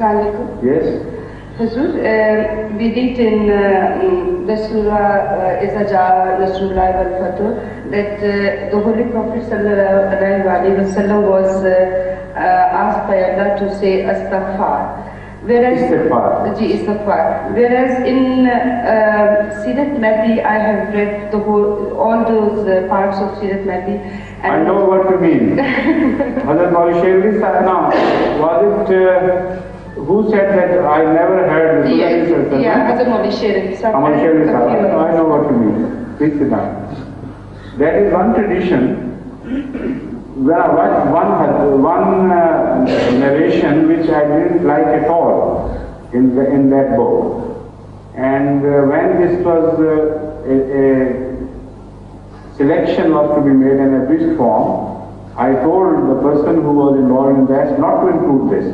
Assalamualaikum. Yes. Hazoor, we read in the Surah Izaja, Nasrullah wal Fatah, that the Holy Prophet ﷺ was asked by Allah to say istigfaar. Whereas in Sirat Mahdi, I have read all those parts of Sirat Mahdi. I know what you mean. Hazrat Masih Maud, was it who said that I never heard the Yes, Hazrat Masih Maud. I know what you mean. Please sit down. That is one tradition. One narration which I didn't like at all in that book. And when this was a selection was to be made in a abridged form, I told the person who was involved in that not to include this.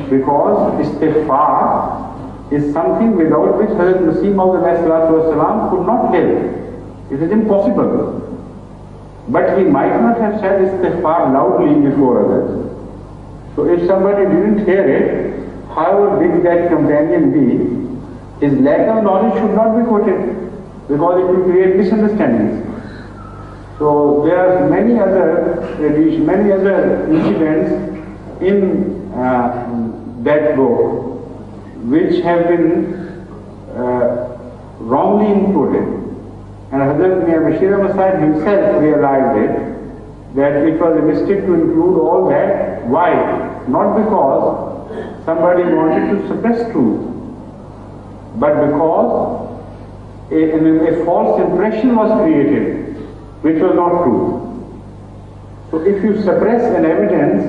Because istigfaar is something without which Hazrat Masih Maud could not live. It is impossible. But he might not have said istigfaar loudly before others. So if somebody didn't hear it, however big that companion be, his lack of knowledge should not be quoted, because it will create misunderstandings. So there are many other incidents in that book which have been wrongly included. And Hazrat Masih himself realized it, that it was a mistake to include all that. Why? Not because somebody wanted to suppress truth, but because a false impression was created, which was not true. So if you suppress an evidence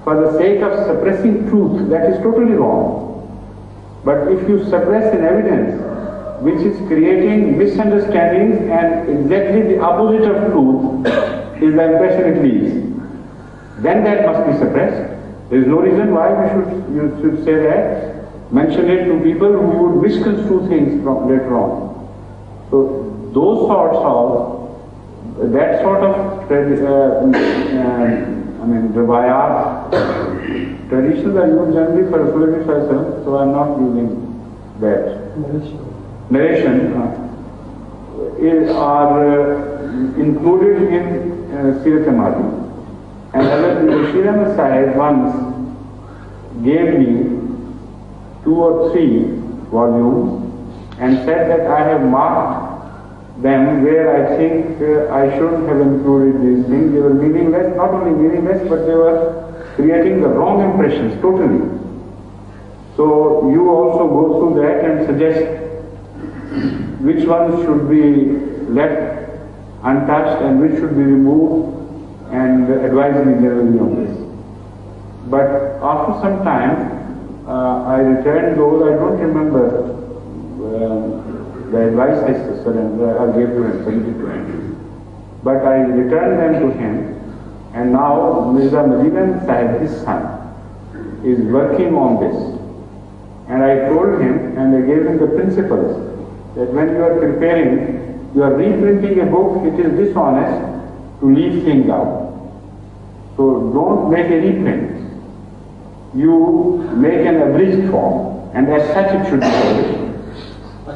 for the sake of suppressing truth, that is totally wrong. But if you suppress an evidence which is creating misunderstandings and exactly the opposite of truth is the impression it leaves, then that must be suppressed. There is no reason why you should say that, mention it to people who would misconstrue things later on. So those that sort of riwayat, traditions are used generally for Rasulullah, so I am not using that. Narration are included in Sirat Mahdi. And Hazrat Masih once gave me 2 or 3 volumes and said that I have marked them where I think I shouldn't have included these things. They were meaningless, not only meaningless, but they were creating the wrong impressions totally. So you also go through that and suggest which ones should be left untouched and which should be removed, and advise me generally on this. But after some time, I returned those. I don't remember the advice I gave to him, submitted to him. But I returned them to him, and now Mirza Madina Sahib, his son, is working on this. And I told him, and I gave him the principles, that when you are preparing, you are reprinting a book, it is dishonest to leave things out. So don't make a reprint. You make an abridged form, and as such it should be published.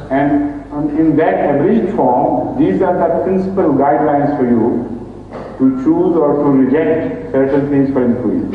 And in that abridged form, these are the principal guidelines for you to choose or to reject certain things for inclusion.